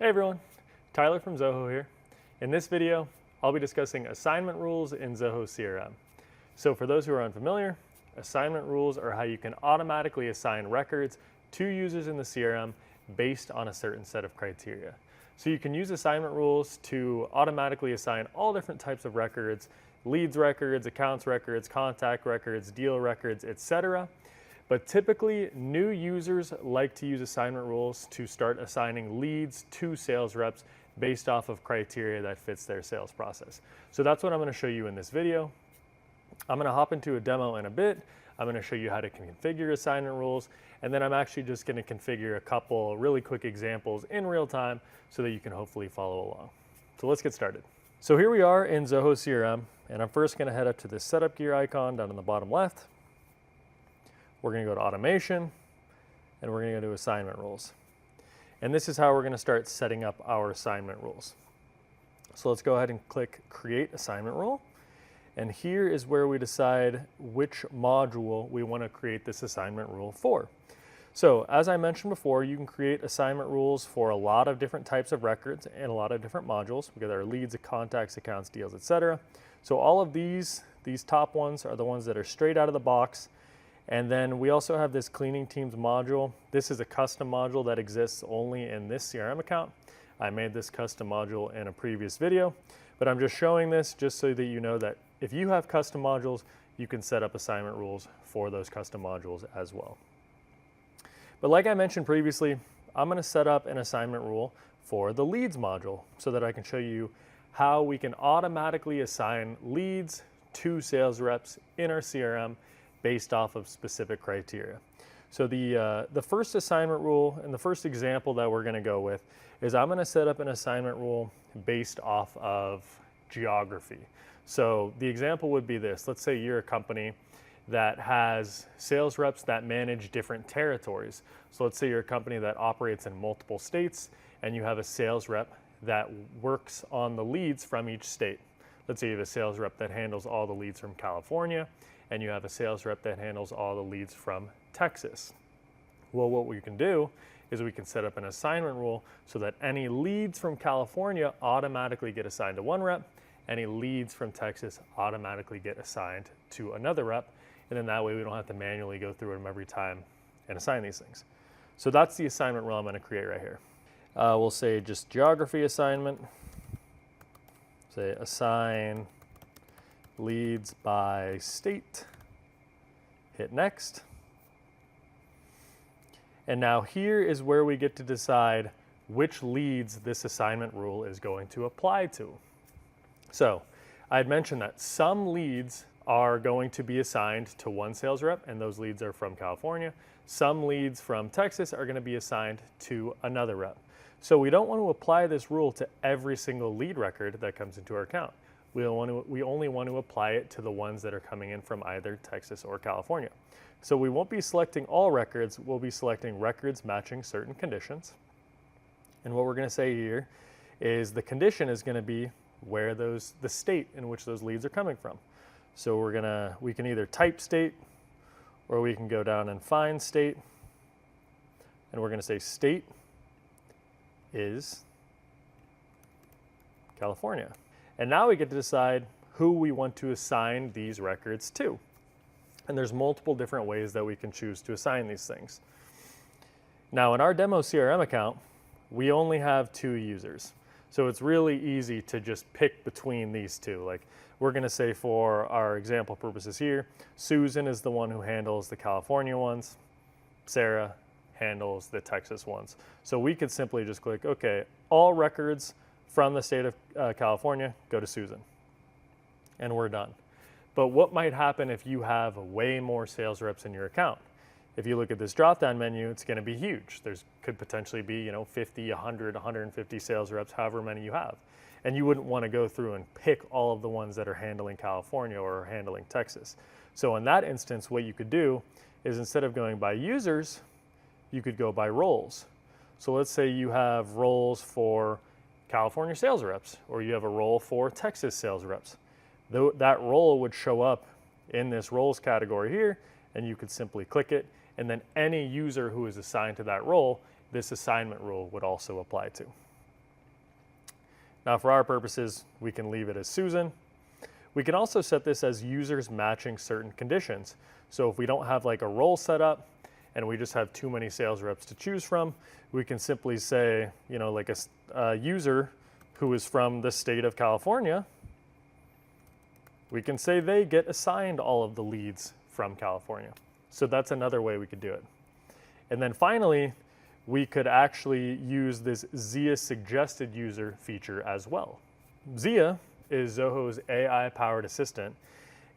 Hey everyone, Tyler from Zoho here. In this video, I'll be discussing assignment rules in Zoho CRM. So for those who are unfamiliar, assignment rules are how you can automatically assign records to users in the CRM based on a certain set of criteria. So you can use assignment rules to automatically assign all different types of records, leads records, accounts records, contact records, deal records, etc. But typically, new users like to use assignment rules to start assigning leads to sales reps based off of criteria that fits their sales process. So that's what I'm going to show you in this video. I'm going to hop into a demo in a bit. I'm going to show you how to configure assignment rules, and then I'm actually just going to configure a couple really quick examples in real time so that you can hopefully follow along. So let's get started. So here we are in Zoho CRM, and I'm first going to head up to this setup gear icon down in the bottom left. We're going to go to automation, and we're going to go to assignment rules. And this is how we're going to start setting up our assignment rules. So let's go ahead and click create assignment rule. And here is where we decide which module we want to create this assignment rule for. So as I mentioned before, you can create assignment rules for a lot of different types of records and a lot of different modules. We got our leads, contacts, accounts, deals, etc. So all of these top ones are the ones that are straight out of the box. And then we also have this cleaning teams module. This is a custom module that exists only in this CRM account. I made this custom module in a previous video, but I'm just showing this just so that you know that if you have custom modules, you can set up assignment rules for those custom modules as well. But like I mentioned previously, I'm going to set up an assignment rule for the leads module so that I can show you how we can automatically assign leads to sales reps in our CRM based off of specific criteria. So the first assignment rule and the first example that we're going to go with is I'm going to set up an assignment rule based off of geography. So the example would be this. Let's say you're a company that has sales reps that manage different territories. So let's say you're a company that operates in multiple states and you have a sales rep that works on the leads from each state. Let's say you have a sales rep that handles all the leads from California, and you have a sales rep that handles all the leads from Texas. Well, what we can do is we can set up an assignment rule so that any leads from California automatically get assigned to one rep, any leads from Texas automatically get assigned to another rep, and then that way we don't have to manually go through them every time and assign these things. So that's the assignment rule I'm going to create right here. We'll say just geography assignment, say assign leads by state, hit next. And now here is where we get to decide which leads this assignment rule is going to apply to. So I had mentioned that some leads are going to be assigned to one sales rep, and those leads are from California. Some leads from Texas are going to be assigned to another rep. So we don't want to apply this rule to every single lead record that comes into our account. We only want to apply it to the ones that are coming in from either Texas or California. So we won't be selecting all records, we'll be selecting records matching certain conditions. And what we're going to say here is the condition is going to be where the state in which those leads are coming from. So we can either type state, or we can go down and find state, and we're going to say state is California. And now we get to decide who we want to assign these records to. And there's multiple different ways that we can choose to assign these things. Now in our demo CRM account, we only have 2 users. So it's really easy to just pick between these two. Like we're going to say for our example purposes here, Susan is the one who handles the California ones. Sarah handles the Texas ones. So we could simply just click, okay, all records from the state of California, go to Susan. And we're done. But what might happen if you have way more sales reps in your account? If you look at this drop-down menu, it's going to be huge. There's could potentially be 50, 100, 150 sales reps, however many you have. And you wouldn't want to go through and pick all of the ones that are handling California or handling Texas. So in that instance, what you could do is instead of going by users, you could go by roles. So let's say you have roles for California sales reps, or you have a role for Texas sales reps. That role would show up in this roles category here, and you could simply click it, and then any user who is assigned to that role, this assignment rule would also apply to. Now for our purposes, we can leave it as Susan. We can also set this as users matching certain conditions. So if we don't have like a role set up and we just have too many sales reps to choose from, we can simply say, you know, like a user who is from the state of California, we can say they get assigned all of the leads from California. So that's another way we could do it. And then finally, we could actually use this Zia suggested user feature as well. Zia is Zoho's AI-powered assistant.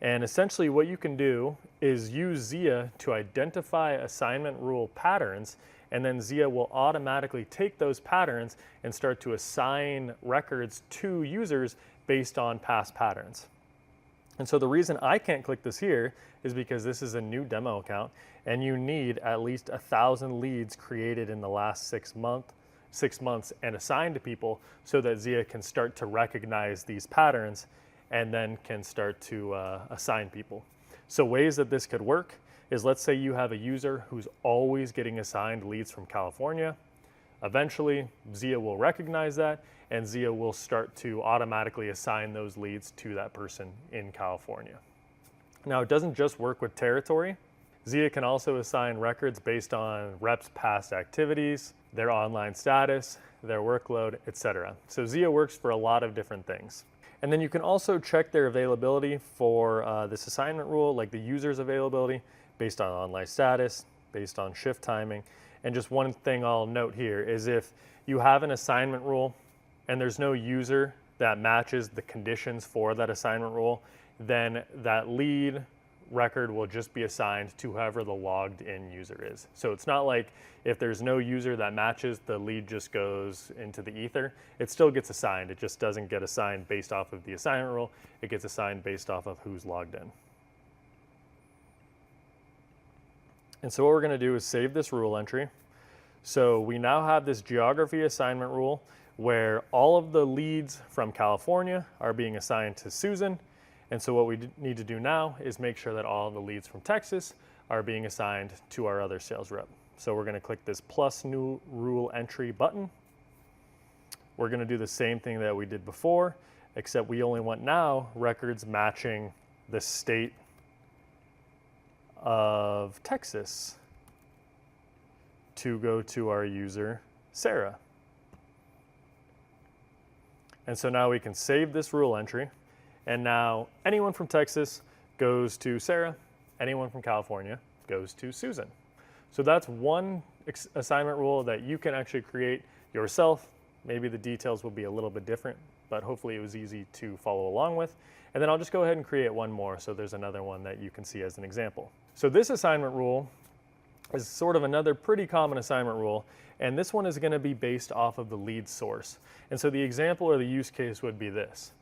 And essentially what you can do is use Zia to identify assignment rule patterns, and then Zia will automatically take those patterns and start to assign records to users based on past patterns. And so the reason I can't click this here is because this is a new demo account and you need at least 1,000 leads created in the last 6 months and assigned to people so that Zia can start to recognize these patterns and then can start to assign people. So ways that this could work is, let's say you have a user who's always getting assigned leads from California. Eventually, Zia will recognize that and Zia will start to automatically assign those leads to that person in California. Now, it doesn't just work with territory. Zia can also assign records based on reps' past activities, their online status, their workload, etc. So Zia works for a lot of different things. And then you can also check their availability for this assignment rule, like the user's availability based on online status, based on shift timing. And just one thing I'll note here is if you have an assignment rule and there's no user that matches the conditions for that assignment rule, then that lead record will just be assigned to whoever the logged in user is. So it's not like if there's no user that matches, the lead just goes into the ether. It still gets assigned. It just doesn't get assigned based off of the assignment rule. It gets assigned based off of who's logged in. And so what we're going to do is save this rule entry. So we now have this geography assignment rule where all of the leads from California are being assigned to Susan. And so what we need to do now is make sure that all of the leads from Texas are being assigned to our other sales rep. So we're going to click this plus new rule entry button. We're going to do the same thing that we did before, except we only want now records matching the state of Texas to go to our user, Sarah. And so now we can save this rule entry. And now anyone from Texas goes to Sarah, anyone from California goes to Susan. So that's one assignment rule that you can actually create yourself. Maybe the details will be a little bit different, but hopefully it was easy to follow along with. And then I'll just go ahead and create one more. So there's another one that you can see as an example. So this assignment rule is sort of another pretty common assignment rule. And this one is going to be based off of the lead source. And so the example or the use case would be this.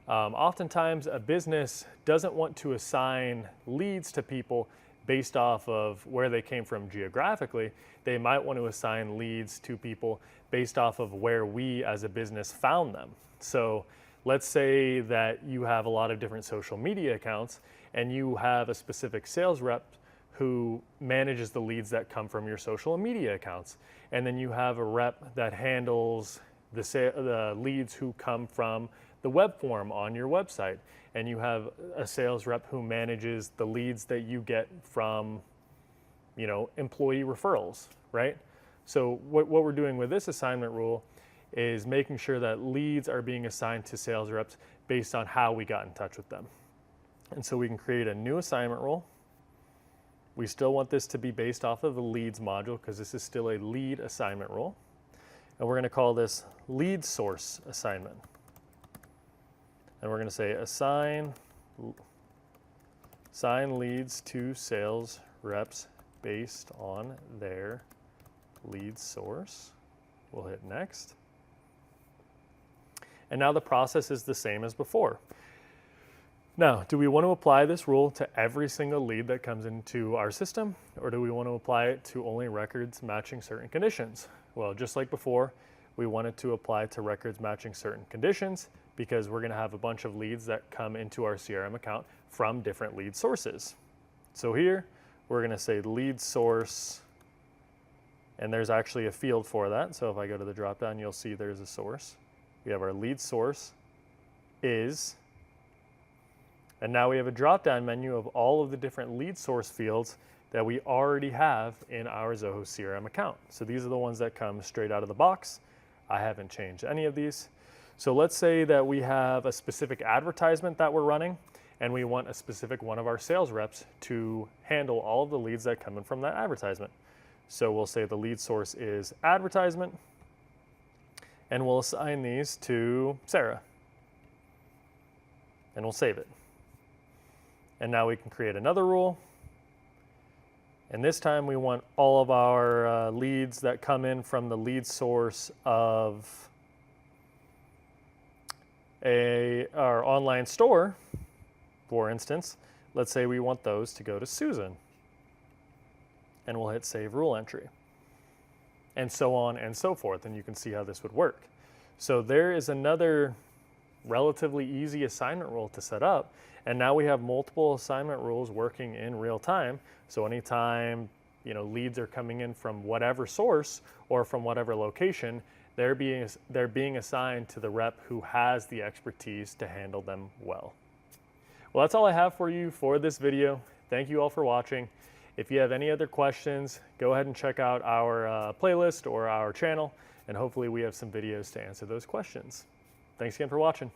Oftentimes a business doesn't want to assign leads to people based off of where they came from geographically. They might want to assign leads to people based off of where we as a business found them. So let's say that you have a lot of different social media accounts and you have a specific sales rep who manages the leads that come from your social media accounts. And then you have a rep that handles the leads who come from the web form on your website, and you have a sales rep who manages the leads that you get from, you know, employee referrals, right? So what we're doing with this assignment rule is making sure that leads are being assigned to sales reps based on how we got in touch with them. And so we can create a new assignment rule. We still want this to be based off of the leads module because this is still a lead assignment rule. And we're going to call this lead source assignment. And we're going to say assign leads to sales reps based on their lead source. We'll hit next. And now the process is the same as before. Now, do we want to apply this rule to every single lead that comes into our system, or do we want to apply it to only records matching certain conditions? Well, just like before, we wanted to apply to records matching certain conditions because we're going to have a bunch of leads that come into our CRM account from different lead sources. So here, we're going to say lead source, and there's actually a field for that. So if I go to the dropdown, you'll see there's a source. we have our lead source is, and now we have a drop-down menu of all of the different lead source fields that we already have in our Zoho CRM account. So these are the ones that come straight out of the box. I haven't changed any of these. So let's say that we have a specific advertisement that we're running and we want a specific one of our sales reps to handle all of the leads that come in from that advertisement. So we'll say the lead source is advertisement, and we'll assign these to Sarah, and we'll save it. And now we can create another rule. And this time we want all of our leads that come in from the lead source of our online store, for instance. Let's say we want those to go to Susan. And we'll hit Save Rule Entry. And so on and so forth. And you can see how this would work. So there is another relatively easy assignment rule to set up. And now we have multiple assignment rules working in real time. So anytime, leads are coming in from whatever source or from whatever location, they're being assigned to the rep who has the expertise to handle them well. Well, that's all I have for you for this video. Thank you all for watching. If you have any other questions, go ahead and check out our playlist or our channel, and hopefully we have some videos to answer those questions. Thanks again for watching.